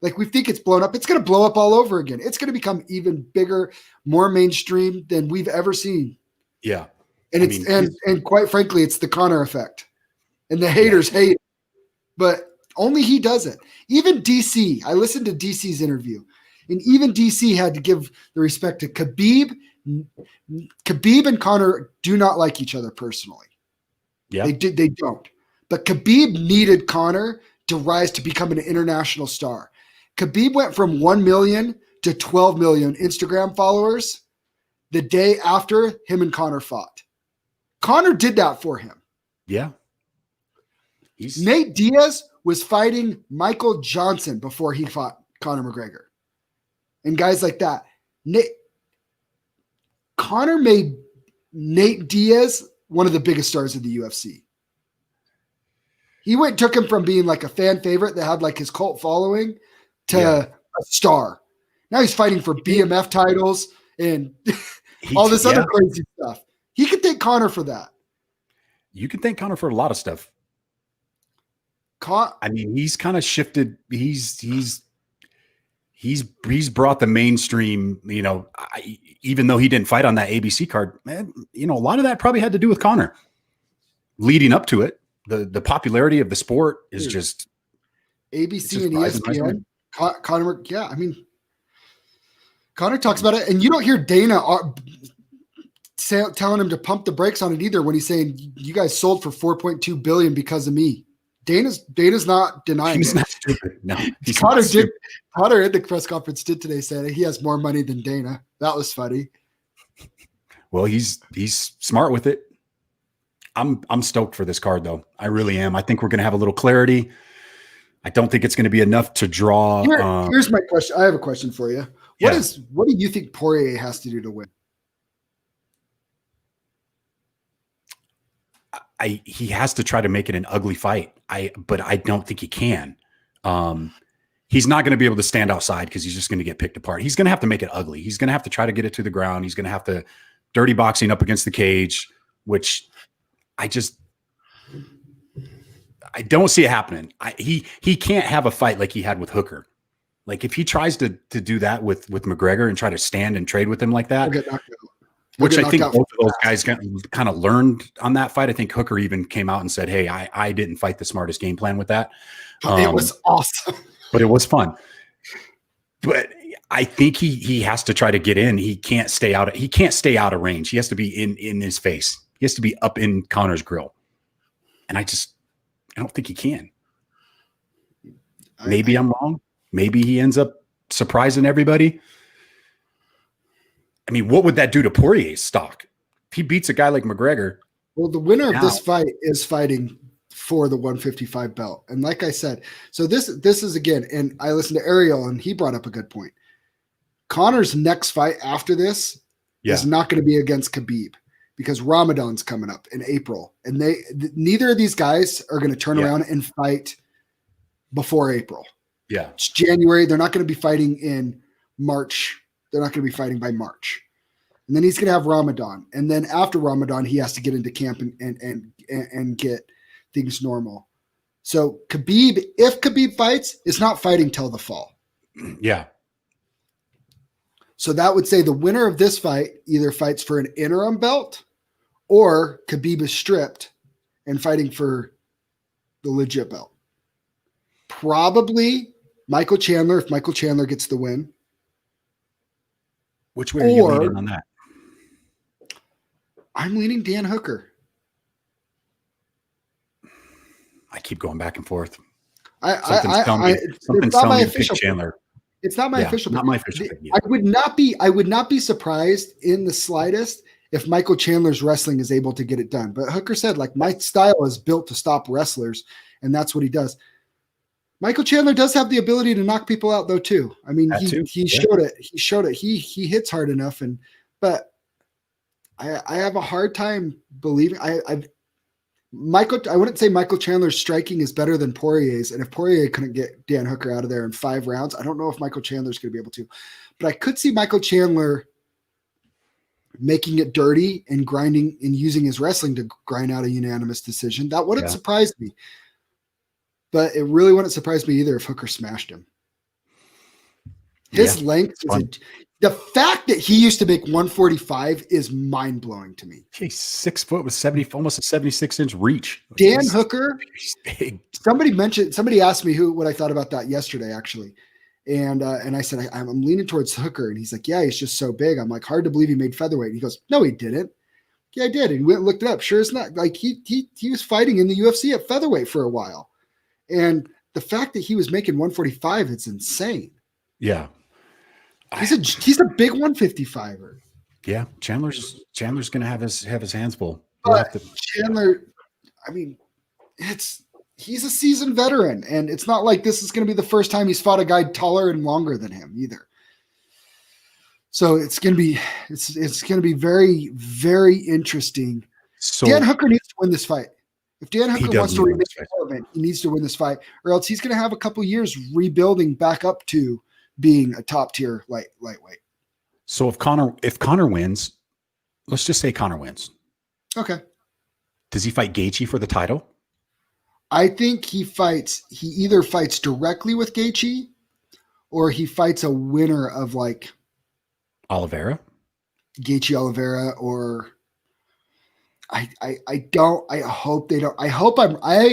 We think it's blown up. It's going to blow up all over again. It's going to become even bigger, more mainstream than we've ever seen. Yeah. And quite frankly, it's the Conor effect. And the haters hate, but only he does it. Even DC, I listened to DC's interview, and even DC had to give the respect to Khabib. Khabib and Conor do not like each other personally. Yeah. They don't. But Khabib needed Conor to rise to become an international star. Khabib went from 1 million to 12 million Instagram followers the day after him and Conor fought. Conor did that for him. Yeah. Nate Diaz was fighting Michael Johnson before he fought Conor McGregor. And guys like that. Conor made Nate Diaz one of the biggest stars of the UFC. He took him from being like a fan favorite that had like his cult following to a star. Now he's fighting for BMF titles and all this other crazy stuff. He could thank Conor for that. You can thank Conor for a lot of stuff. I mean, he's kind of shifted. He's brought the mainstream, even though he didn't fight on that ABC card, man, a lot of that probably had to do with Conor leading up to it. The popularity of the sport is just ABC and ESPN. Conor, yeah, I mean, Conor talks about it, and you don't hear Dana telling him to pump the brakes on it either when he's saying you guys sold for $4.2 billion because of me. Dana's not denying he's it. Not stupid. No, Conor at the press conference today said he has more money than Dana. That was funny. Well, he's smart with it. I'm stoked for this card though. I really am. I think we're going to have a little clarity. I don't think it's going to be enough to draw. Here's my question. I have a question for you. What do you think Poirier has to do to win? He has to try to make it an ugly fight. But I don't think he can. He's not going to be able to stand outside because he's just going to get picked apart. He's going to have to make it ugly. He's going to have to try to get it to the ground. He's going to have to dirty boxing up against the cage, which I don't see it happening. He can't have a fight like he had with Hooker. Like if he tries to do that with McGregor and try to stand and trade with him like that, which I think both of those guys kind of learned on that fight. I think Hooker even came out and said, hey, I didn't fight the smartest game plan with that. It was awesome. But it was fun. But I think he has to try to get in. He can't stay out of range. He has to be in his face. He has to be up in Conor's grill. And I don't think he can. Maybe I'm wrong. Maybe he ends up surprising everybody. I mean, what would that do to Poirier's stock? If he beats a guy like McGregor. Well, the winner of this fight is fighting for the 155 belt. And like I said, so this is again, and I listened to Ariel and he brought up a good point. Conor's next fight after this is not going to be against Khabib because Ramadan's coming up in April. And neither of these guys are going to turn around and fight before April. Yeah. It's January. They're not going to be fighting in March. They're not going to be fighting by March. And then he's going to have Ramadan. And then after Ramadan, he has to get into camp and get things normal. So if Khabib fights, is not fighting till the fall. Yeah. So that would say the winner of this fight either fights for an interim belt or Khabib is stripped and fighting for the legit belt. Probably Michael Chandler, if Michael Chandler gets the win. Which way are you leaning on that? I'm leaning Dan Hooker. I keep going back and forth. Something's telling me to pick Chandler. It's not my official pick. Not my official pick. I would not be surprised in the slightest if Michael Chandler's wrestling is able to get it done. But Hooker said, like, my style is built to stop wrestlers, and that's what he does. Michael Chandler does have the ability to knock people out, though, too. I mean, he showed it. He showed it. He hits hard enough, but I have a hard time believing. I wouldn't say Michael Chandler's striking is better than Poirier's, and if Poirier couldn't get Dan Hooker out of there in 5 rounds, I don't know if Michael Chandler's going to be able to. But I could see Michael Chandler making it dirty and grinding and using his wrestling to grind out a unanimous decision. That wouldn't surprise me. But it really wouldn't surprise me either if Hooker smashed him. His length is the fact that he used to make 145 is mind blowing to me. He's 6 foot with almost a 76-inch reach. Dan Hooker. Somebody asked me what I thought about that yesterday, actually. And I said, I'm leaning towards Hooker. And he's like, yeah, he's just so big. I'm like, hard to believe he made featherweight. And he goes, no, he didn't. Yeah, I did. And he went and looked it up. Sure, it's not like he was fighting in the UFC at featherweight for a while. And the fact that he was making 145, it's insane. Yeah. He's a big 155er. Yeah, Chandler's going to have his hands full. He'll have But to. Chandler, I mean, he's a seasoned veteran, and it's not like this is going to be the first time he's fought a guy taller and longer than him either. So it's going to be very, very interesting. So Dan Hooker needs to win this fight. If Dan he Hooker does wants to need to win remain this fight. relevant, he needs to win this fight, or else he's going to have a couple years rebuilding back up to being a top tier lightweight. So if Connor wins, let's just say Connor wins. Okay. Does he fight Gaethje for the title? I think he either fights directly with Gaethje or he fights a winner of like Oliveira? Gaethje Oliveira, or I hope they don't. I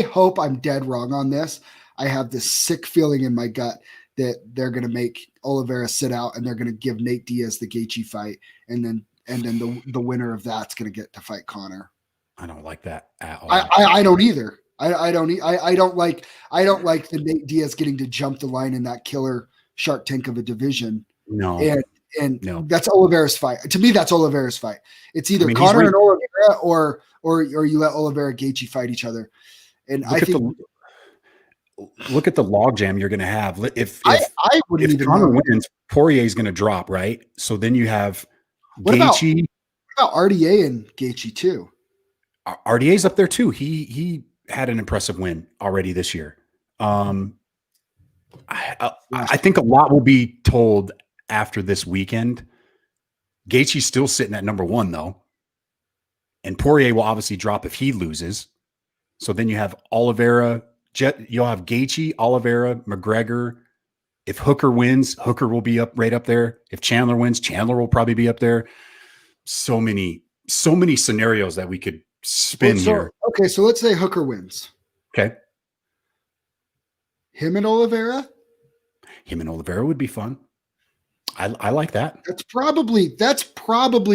hope I'm dead wrong on this. I have this sick feeling in my gut that they're going to make Oliveira sit out and they're going to give Nate Diaz the Gaethje fight, and then the winner of that's going to get to fight Connor. I don't like that at all. I don't either. I don't like the Nate Diaz getting to jump the line in that killer Shark Tank of a division. No. And no. That's Oliveira's fight. To me, that's Oliveira's fight. It's either Connor and Oliveira or you let Oliveira Gaethje fight each other. And look at the logjam you're going to have. If Connor wins, Poirier is going to drop, right? So then you have what Gaethje. What about RDA and Gaethje too? RDA's up there too. He had an impressive win already this year. I think a lot will be told after this weekend. Gaethje's still sitting at number 1 though. And Poirier will obviously drop if he loses. So then you have Oliveira, you'll have Gaethje, Oliveira, McGregor. If Hooker wins, Hooker will be right up there. If Chandler wins, Chandler will probably be up there. So many scenarios that we could spin here. Okay, so let's say Hooker wins. Okay. Him and Oliveira would be fun. I like that. That's probably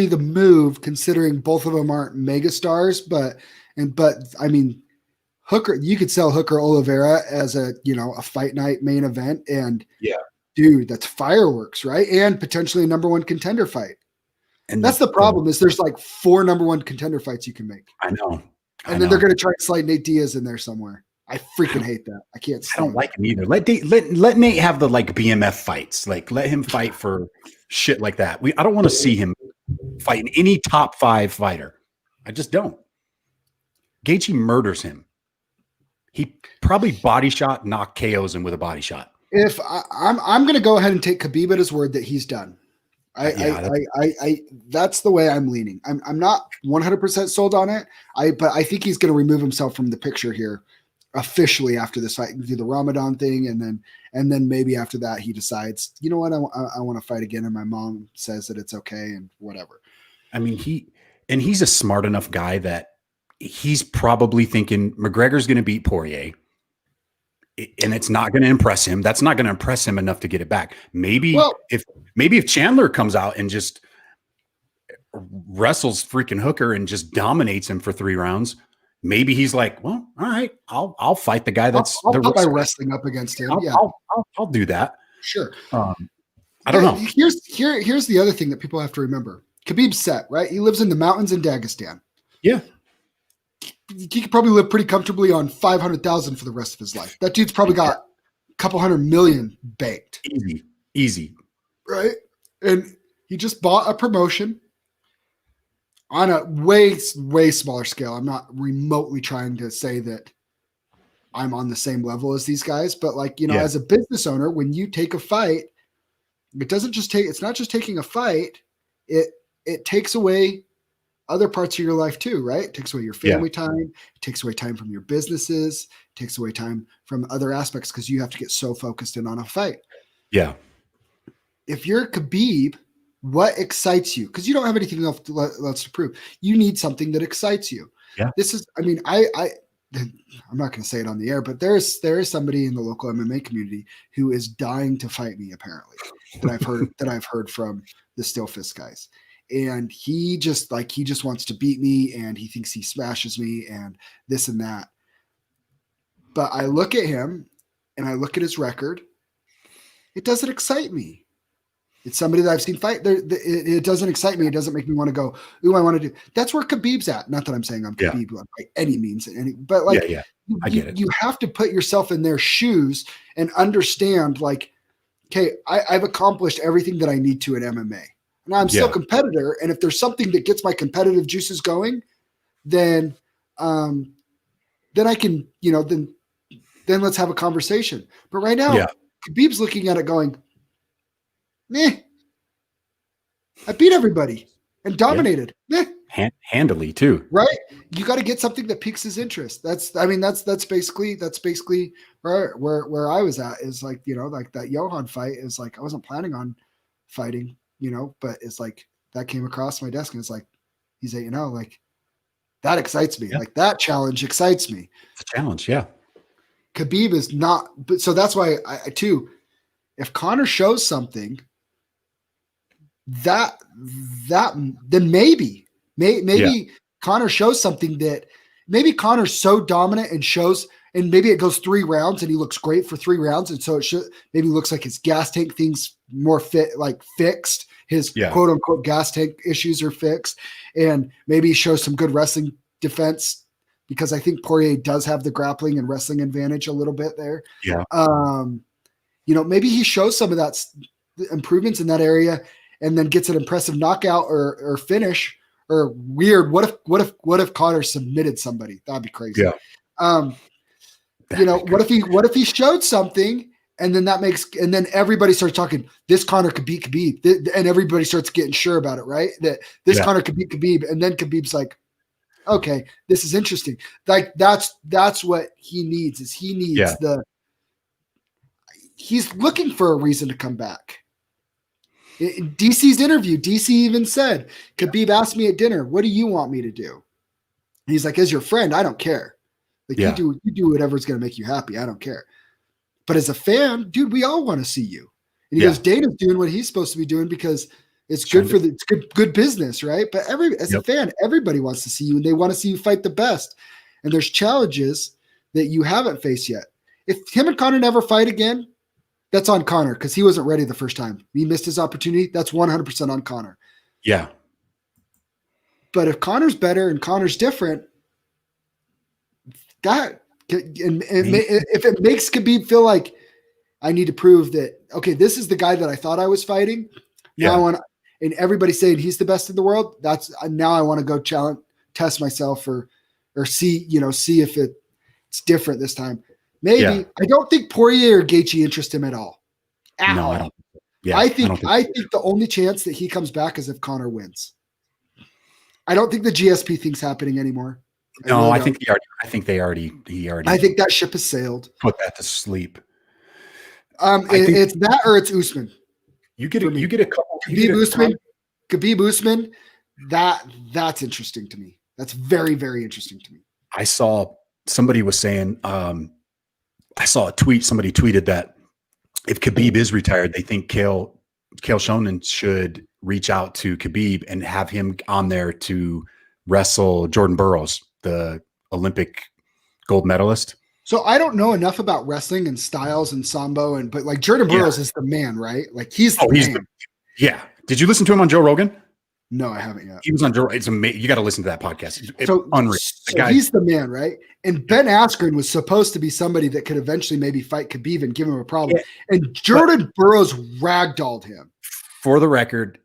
the move, considering both of them aren't mega stars, but I mean, Hooker, you could sell Hooker Oliveira as a fight night main event, and yeah, dude, that's fireworks, right? And potentially a number 1 contender fight. And that's the problem is there's like 4 number 1 contender fights you can make. I know. And then they're going to try to slide Nate Diaz in there somewhere. I freaking hate that. I can't stand I don't like him either. Let Nate have the like BMF fights. Like let him fight for shit like that. I don't want to see him fighting any top 5 fighter. I just don't. Gaethje murders him. He probably body shot, knock KOs him with a body shot. If I'm going to go ahead and take Khabib at his word that he's done. That's the way I'm leaning. I'm not 100% sold on it. But I think he's going to remove himself from the picture here officially after this fight and do the Ramadan thing. And then maybe after that, he decides, you know what? I want to fight again. And my mom says that it's okay and whatever. I mean, he's a smart enough guy that he's probably thinking McGregor's going to beat Poirier. And it's not going to impress him. That's not going to impress him enough to get it back. Maybe if Chandler comes out and just wrestles freaking Hooker and just dominates him for 3 rounds, maybe he's like, well, all right, I'll fight the guy that's I'll put my wrestling up against him. I'll do that. Sure. I don't know. Here's the other thing that people have to remember. Khabib's set, right? He lives in the mountains in Dagestan. Yeah. He could probably live pretty comfortably on 500,000 for the rest of his life. That dude's probably got a couple $100 million banked. Easy. Right? And he just bought a promotion on a way, way smaller scale. I'm not remotely trying to say that I'm on the same level as these guys, but as a business owner, when you take a fight, it's not just taking a fight. It takes away other parts of your life too, right? It takes away your family time. It takes away time from your businesses. It takes away time from other aspects because you have to get so focused in on a fight. Yeah. If you're Khabib, what excites you? Because you don't have anything else to prove. You need something that excites you. Yeah. I'm not going to say it on the air, but there is somebody in the local MMA community who is dying to fight me, apparently, that I've heard from the Still Fist guys. And he just wants to beat me, and he thinks he smashes me and this and that. But I look at him and I look at his record. It doesn't excite me. It's somebody that I've seen fight. It doesn't excite me. It doesn't make me want to go, ooh, I want to do. That's where Khabib's at. Not that I'm saying I'm Khabib by any means, but like, I get it. You have to put yourself in their shoes and understand, like, okay, I've accomplished everything that I need to in MMA. Now I'm still a competitor, and if there's something that gets my competitive juices going, then I can, then let's have a conversation. But right now, Khabib's looking at it going, meh. I beat everybody and dominated. Meh. Handily too. Right? You got to get something that piques his interest. That's basically where I was at, is like, like that Johan fight is like, I wasn't planning on fighting, but it's like that came across my desk and it's like, he's a, like that excites me. Yeah. Like that challenge excites me. It's a challenge. Yeah. Khabib is not, but so that's why I too, if Conor shows something then maybe Conor shows something that maybe Conor's so dominant and shows, and maybe it goes 3 rounds and he looks great for 3 rounds. And so it should maybe looks like his gas tank things more fixed. His quote unquote gas tank issues are fixed. And maybe he shows some good wrestling defense, because I think Poirier does have the grappling and wrestling advantage a little bit there. Yeah. Maybe he shows some of that improvements in that area and then gets an impressive knockout or finish, or weird. What if Conor submitted somebody? That'd be crazy. Yeah. What if he showed something and then everybody starts talking, this Conor could beat Khabib, and everybody starts getting sure about it, right? That this Conor could beat Khabib, and then Khabib's like, okay, this is interesting. Like that's what he needs. He's looking for a reason to come back. In DC's interview, DC even said, Khabib asked me at dinner, what do you want me to do? And he's like, as your friend, I don't care. Like you do whatever's going to make you happy. I don't care. But as a fan, dude, we all want to see you. And he goes, Dana's doing what he's supposed to be doing because it's good it's good business, right? But as a fan, everybody wants to see you and they want to see you fight the best. And there's challenges that you haven't faced yet. If him and Conor never fight again, that's on Conor, because he wasn't ready the first time. He missed his opportunity. That's 100% on Conor. Yeah. But if Conor's better and Conor's different, if it makes Khabib feel like I need to prove that, okay, this is the guy that I thought I was fighting. Now I want to, and everybody's saying he's the best in the world. Now I want to go test myself or see if it's different this time. Maybe. I don't think Poirier or Gaethje interest him at all. I don't. Yeah, I think the only chance that he comes back is if Conor wins. I don't think the GSP thing's happening anymore. No, I think he already. I think that ship has sailed. Put that to sleep. It's that or it's Usman. You get a couple. Khabib Usman. That's interesting to me. That's very, very interesting to me. I saw somebody was saying. I saw a tweet. Somebody tweeted that if Khabib is retired, they think Chael Sonnen should reach out to Khabib and have him on there to wrestle Jordan Burroughs, the Olympic gold medalist. So I don't know enough about wrestling and styles and sambo, but like Jordan Burroughs is the man, right? Like he's the man. Did you listen to him on Joe Rogan? No, I haven't yet. He was on Joe. It's amazing. You got to listen to that podcast. It's unreal. So he's the man, right? And Ben Askren was supposed to be somebody that could eventually maybe fight Khabib and give him a problem. Yeah. And Jordan Burroughs ragdolled him. For the record,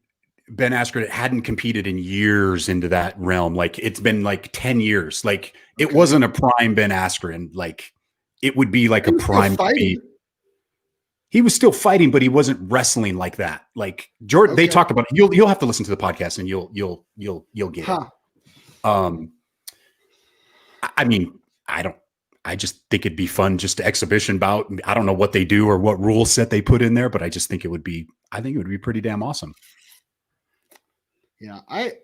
Ben Askren hadn't competed in years into that realm. Like it's been like 10 years. Like it wasn't a prime Ben Askren. Like it would be like a prime Khabib. He was still fighting, but he wasn't wrestling like that. Like Jordan, they talked about it. You'll have to listen to the podcast and you'll get it. I mean, I just think it'd be fun, just to exhibition bout. I don't know what they do or what rule set they put in there, but I just think it would be pretty damn awesome. Yeah. I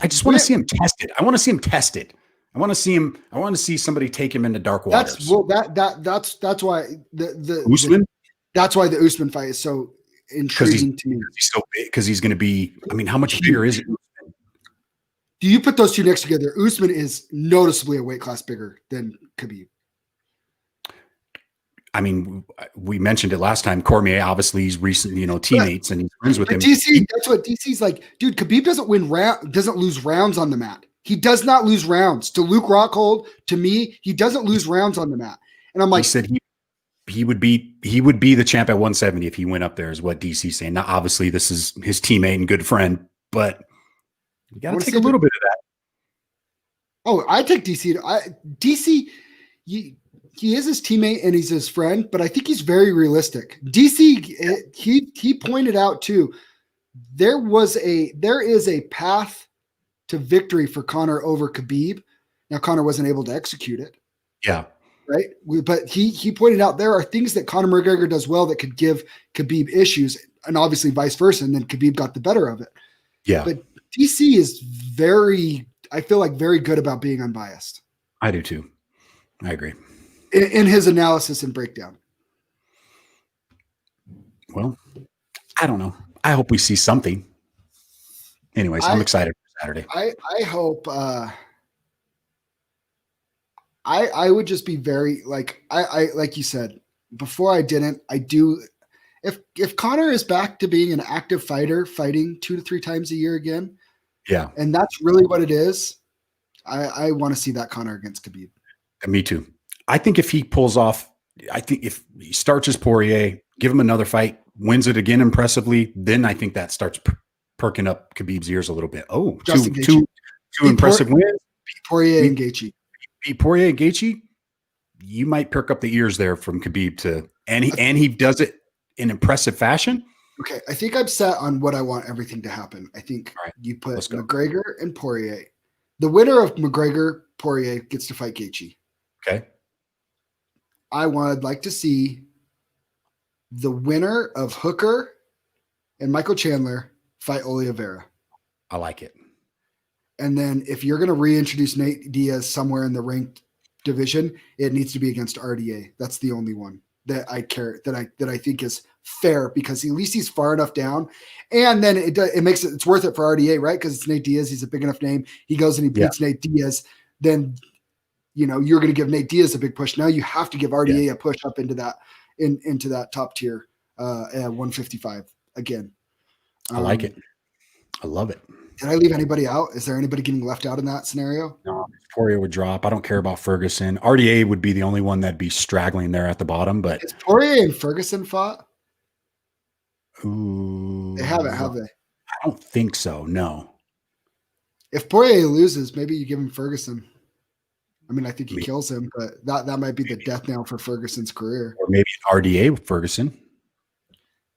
just want to see him tested. I want to see him tested. I want to see somebody take him into dark waters. That's why the Usman. That's why the Usman fight is so intriguing to me. He's so big, because he's going to be. I mean, how much bigger is it? Do you put those two next together? Usman is noticeably a weight class bigger than Khabib. I mean, we mentioned it last time. Cormier, obviously, he's recent, teammates and he's friends with him. DC, that's what DC's like, dude. Khabib doesn't lose rounds on the mat. He does not lose rounds. To Luke Rockhold, to me, he doesn't lose rounds on the mat. And I'm like, he said he would be the champ at 170 if he went up there, is what DC's saying. Now, obviously, this is his teammate and good friend, but you got to take a little bit of that. Oh, I take DC. DC, he is his teammate and he's his friend, but I think he's very realistic. DC, he pointed out too, there is a path to victory for Conor over Khabib. Now, Conor wasn't able to execute it. Yeah. Right. But he pointed out there are things that Conor McGregor does well that could give Khabib issues, and obviously vice versa. And then Khabib got the better of it. Yeah. But DC is I feel like very good about being unbiased. I do too. I agree. In his analysis and breakdown. Well, I don't know. I hope we see something. Anyways, I'm excited for Saturday. I hope I would just be very like like you said before. I do. If Conor is back to being an active fighter, fighting 2 to 3 times a year again, yeah, and that's really what it is, I want to see that Conor against Khabib. Me too. I think if he pulls off, I think if he starts his Poirier, give him another fight, wins it again impressively, then I think that starts perking up Khabib's ears a little bit. Oh, two impressive wins. Poirier and Gaethje. Poirier and Gaethje, you might perk up the ears there from Khabib and he does it in impressive fashion. Okay, I think I'm set on what I want everything to happen. I think you put McGregor and Poirier. The winner of McGregor Poirier gets to fight Gaethje. Okay. I would like to see the winner of Hooker and Michael Chandler fight Oliveira. I like it. And then if you're going to reintroduce Nate Diaz somewhere in the ranked division, it needs to be against RDA. That's the only one that I care that I think is fair, because at least he's far enough down, and then it makes it's worth it for RDA, right? Because it's Nate Diaz. He's a big enough name. He goes and he beats Nate Diaz. Then you're going to give Nate Diaz a big push. Now you have to give RDA a push up into that top tier at 155 again. I like it. I love it. Did I leave anybody out? Is there anybody getting left out in that scenario? No, Poirier would drop. I don't care about Ferguson. RDA would be the only one that'd be straggling there at the bottom. But is Poirier and Ferguson fought? Ooh, they haven't, have they? I don't think so. No. If Poirier loses, maybe you give him Ferguson. I mean, I think he kills him, but that might be the death knell for Ferguson's career. Or maybe an RDA with Ferguson.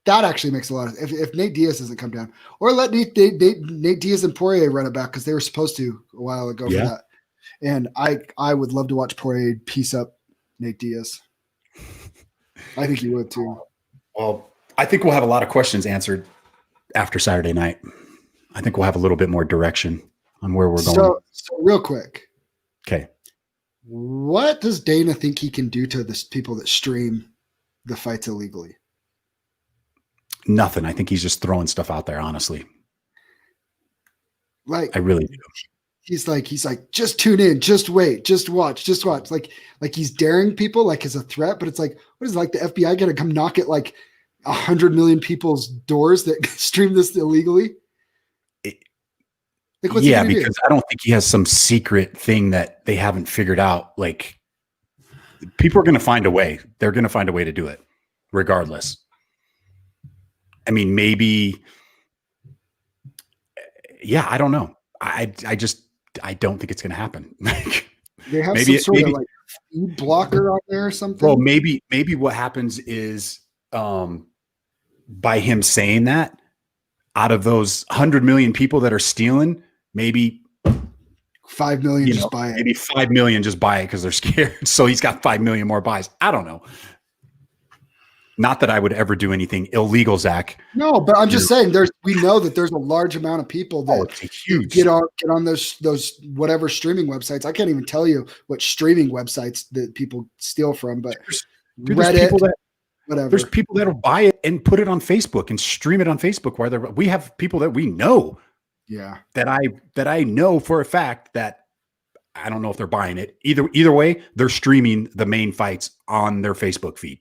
That actually makes a lot of if Nate Diaz doesn't come down, or let Nate Diaz and Poirier run it back, because they were supposed to a while ago for that. And I would love to watch Poirier piece up Nate Diaz. I think he would too. Well, I think we'll have a lot of questions answered after Saturday night. I think we'll have a little bit more direction on where we're going. So real quick. Okay. What does Dana think he can do to the people that stream the fights illegally? Nothing. I think he's just throwing stuff out there, honestly. Like, I really do. He's like, just tune in, just wait, just watch. Like he's daring people like as a threat, but it's like, what is it, like the FBI going to come knock at like 100 million people's doors that stream this illegally? Like, what's because do? I don't think he has some secret thing that they haven't figured out. Like, people are going to find a way. They're going to find a way to do it regardless. I mean, maybe, I don't know. I don't think it's going to happen. They have some sort of like feed blocker on there or something. Well, maybe what happens is by him saying that, out of those 100 million people that are stealing, maybe 5 million just buy it. Maybe 5 million just buy it because they're scared. So he's got 5 million more buys. I don't know. Not that I would ever do anything illegal, Zach. No, but I'm just saying we know that there's a large amount of people that get on those whatever streaming websites. I can't even tell you what streaming websites that people steal from, but Reddit, whatever. There's people that'll buy it and put it on Facebook and stream it on Facebook. We have people that we know. Yeah. That I know for a fact that I don't know if they're buying it. Either way, they're streaming the main fights on their Facebook feed.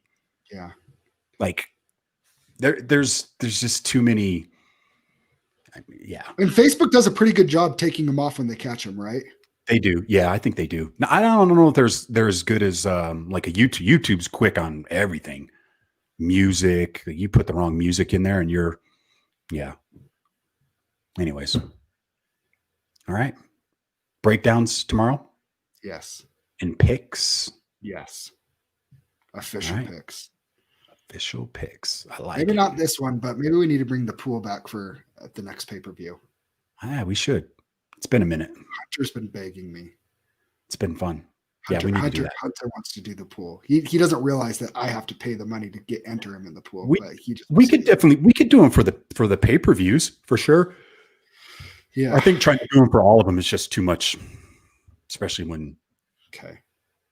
Yeah. Like there's just too many. Yeah. And Facebook does a pretty good job taking them off when they catch them, right? They do. Yeah, I think they do. Now, I don't know if they're as good as like a YouTube. YouTube's quick on everything. Music. You put the wrong music in there and you're, yeah. Anyways. All right. Breakdowns tomorrow Yes. and picks. Yes. Official picks. Official picks. I like maybe it. not this one, but maybe we need to bring the pool back for the next pay-per-view. Yeah, we should. It's been a minute. Hunter's been begging me. It's been fun. Hunter, we need to do that. Hunter wants to do the pool. He doesn't realize that I have to pay the money to enter him in the pool. We could do them for the pay-per-views for sure. Yeah. I think trying to do them for all of them is just too much, especially when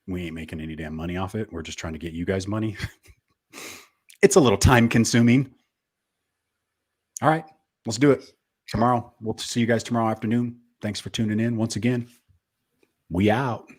we ain't making any damn money off it. We're just trying to get you guys money. It's a little time consuming. All right, let's do it tomorrow. We'll see you guys tomorrow afternoon. Thanks for tuning in once again. We out.